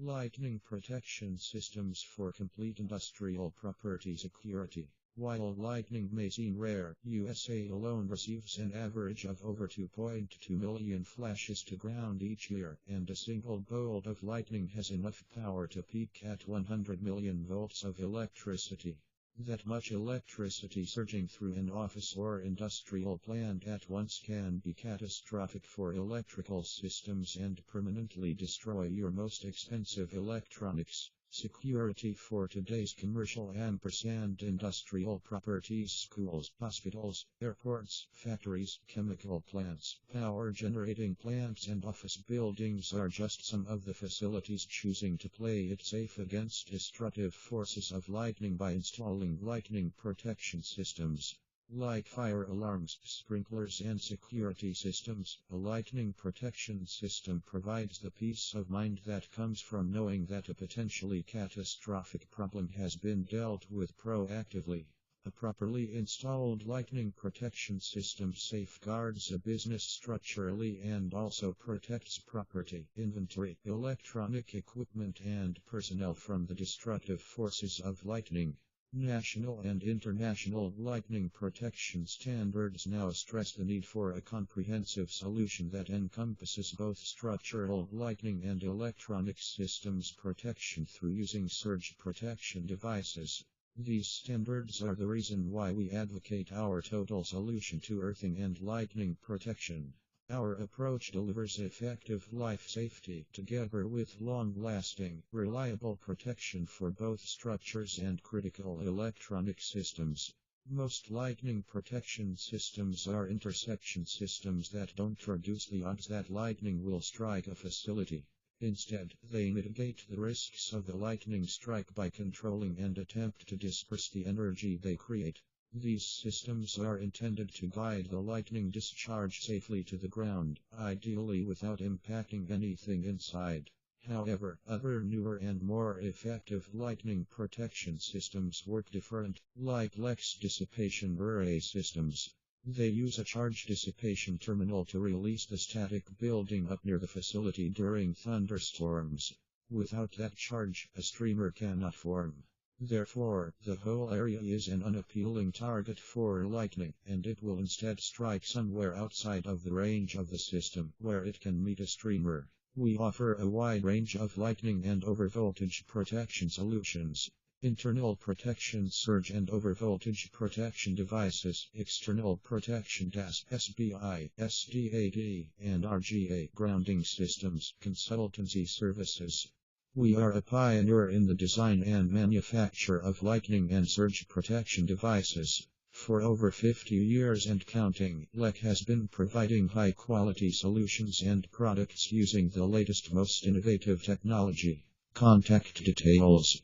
Lightning protection systems for complete industrial property security. While lightning may seem rare, USA alone receives an average of over 2.2 million flashes to ground each year, and a single bolt of lightning has enough power to peak at 100 million volts of electricity. That much electricity surging through an office or industrial plant at once can be catastrophic for electrical systems and permanently destroy your most expensive electronics. Security for today's commercial & industrial properties. Schools, hospitals, airports, factories, chemical plants, power generating plants and office buildings are just some of the facilities choosing to play it safe against destructive forces of lightning by installing lightning protection systems. Like fire alarms, sprinklers and security systems, a lightning protection system provides the peace of mind that comes from knowing that a potentially catastrophic problem has been dealt with proactively. A properly installed lightning protection system safeguards a business structurally and also protects property, inventory, electronic equipment and personnel from the destructive forces of lightning. National and international lightning protection standards now stress the need for a comprehensive solution that encompasses both structural lightning and electronic systems protection through using surge protection devices. These standards are the reason why we advocate our total solution to earthing and lightning protection. Our approach delivers effective life safety together with long-lasting, reliable protection for both structures and critical electronic systems. Most lightning protection systems are intersection systems that don't reduce the odds that lightning will strike a facility. Instead, they mitigate the risks of the lightning strike by controlling and attempt to disperse the energy they create. These systems are intended to guide the lightning discharge safely to the ground, ideally without impacting anything inside. However, other newer and more effective lightning protection systems work different, like Lex dissipation array systems. They use a charge dissipation terminal to release the static building up near the facility during thunderstorms. Without that charge, a streamer cannot form. Therefore, the whole area is an unappealing target for lightning, and it will instead strike somewhere outside of the range of the system, where it can meet a streamer. We offer a wide range of lightning and overvoltage protection solutions. Internal protection surge and overvoltage protection devices, external protection DAS, SBI, SDAD, and RGA grounding systems, consultancy services. We are a pioneer in the design and manufacture of lightning and surge protection devices. For over 50 years and counting, LEC has been providing high-quality solutions and products using the latest, most innovative technology. Contact details.